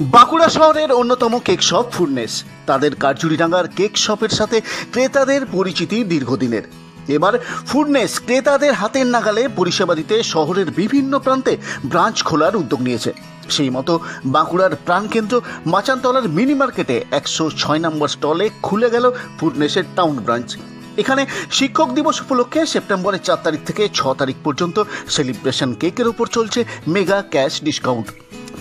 বাঁকুড়া শহরের অন্যতম cake shop ফুডনেস। তাদের কারচুরিডাঙ্গার কেক শপের সাথে ক্রেতাদের পরিচিতি দীর্ঘদিনের। এবার ফুডনেস ক্রেতাদের হাতের নাগালে পরিষেবা দিতে শহরের বিভিন্ন প্রান্তে ব্রাঞ্চ খোলার উদ্যোগ নিয়েছে। সেই মতো বাঁকুড়ার প্রাণকেন্দ্র মাচানতলার মিনি মার্কেটে 106 নম্বর স্টলে খুলে গেল ফুডনেসের টাউন ব্রাঞ্চ। এখানে শিক্ষক দিবস উপলক্ষে সেপ্টেম্বরের 4 তারিখ থেকে 6 তারিখ পর্যন্ত সেলিব্রেশন কেকের উপর চলছে মেগা ক্যাশ ডিসকাউন্ট।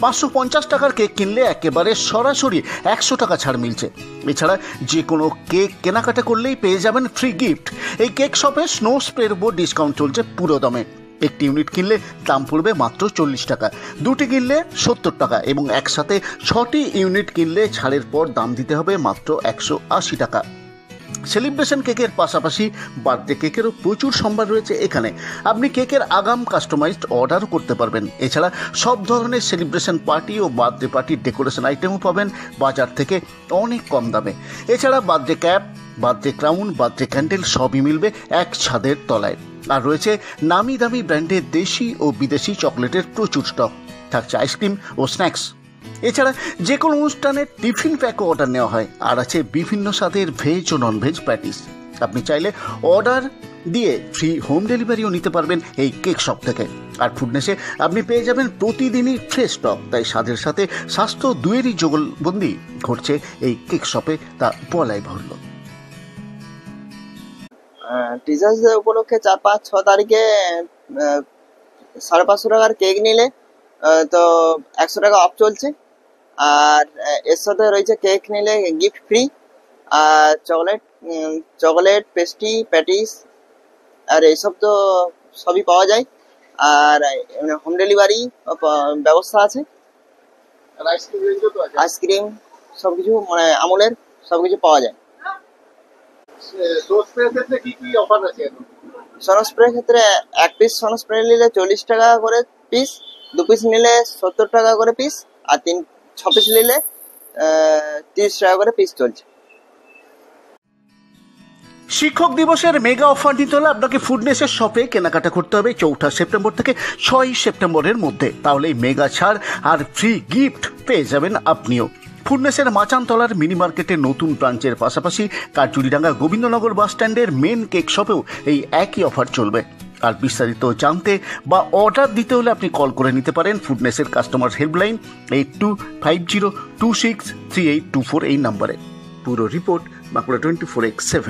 550 টাকার কেক কিনলে একেবারে সরাসরি 100 টাকা ছাড় মিলছে। এছাড়া যে কোনো কেক কেনাকাটা করলেই পেয়ে যাবেন ফ্রি গিফট। এই কেক শপে স্নো স্প্রের উপর ডিসকাউন্ট চলছে পুরো দমে। একটি ইউনিট কিনলে দাম পড়বে মাত্র 40 টাকা, দুটি কিনলে 70 টাকা এবং একসাথে 6টি ইউনিট কিনলে ছাড়ের পর দাম দিতে হবে মাত্র 180 টাকা। সেলিব্রেশন কেকের পাশাপাশি বার্থডে কেকেরও প্রচুর সম্ভার রয়েছে এখানে। আপনি কেকের আগাম কাস্টমাইজড অর্ডারও করতে পারবেন। এছাড়া সব ধরনের সেলিব্রেশন পার্টি ও বার্থডে পার্টির ডেকোরেশন আইটেমও পাবেন বাজার থেকে অনেক কম দামে। এছাড়া birthday cap, birthday crown, birthday candle সবই মিলবে এক ছাদের তলায়। আর রয়েছে নামি দামি ব্র্যান্ডের দেশি ও বিদেশি চকলেটের প্রচুর স্টক। থাকছে আইসক্রিম ও স্ন্যাক্স। এছাড়া যে কোনো অনুষ্ঠানের টিফিন প্যাকও অর্ডার নেওয়া হয়। আর আছে বিভিন্ন স্বাদের ভেজ ও ননভেজ প্যাটিস। আপনি চাইলে অর্ডার দিয়ে ফ্রি হোম ডেলিভারিও নিতে পারবেন এই কেক শপ থেকে। আর ফুডনেসে আপনি পেয়ে যাবেন প্রতিদিনই ফ্রেশ স্টক। তাই স্বাদের সাথে স্বাস্থ্য দুয়েরই যুগলবন্দি ঘটছে এই কেক শপে, তা বলাই বাহুল্য। টিচার্স ডে উপলক্ষে 4, 5, 6 তারিখে 550 টাকার কেক নিলে তো 100 টাকা অফ চলছে। আর এর সাথে রয়েছে কেক নিলে গিফট ফ্রি, আর চকলেট পেস্ট্রি প্যাটিস আর এইসব তো সবই পাওয়া যায়। আর হোম ডেলিভারি ব্যবস্থা আছে। আইসক্রিম সবকিছু মানে আমুলের সবকিছু পাওয়া যায়। সনো স্প্রের ক্ষেত্রে 1 পিস সনো স্প্রে নিলে 40 টাকা করে পিস, 2 পিস নিলে 70 টাকা করে পিস, আর 6 পিস নিলে 30 টাকা করে পিস চলছে। শিক্ষক দিবসের মেগা অফার নিতে হলে আপনাকে ফুডনেসের শপে কেনাকাটা করতে হবে 4 সেপ্টেম্বর থেকে 6 সেপ্টেম্বরের মধ্যে। তাহলে মেগা ছাড় আর ফ্রি গিফট পেয়ে যাবেন আপনিও। ফুডনেসের মাচানতলার মিনি মার্কেটের নতুন ব্রাঞ্চের পাশাপাশি কারচুরিডাঙ্গা গোবিন্দনগর বাস স্ট্যান্ডের মেন কেক শপেও এই একই অফার চলবে। আর বিস্তারিত জানতে বা অর্ডার দিতে হলে আপনি কল করে নিতে পারেন ফুডনেসের কাস্টমার হেল্পলাইন 8250263824 এই নম্বরে। পুরো রিপোর্ট বাঁকুড়া 24x7।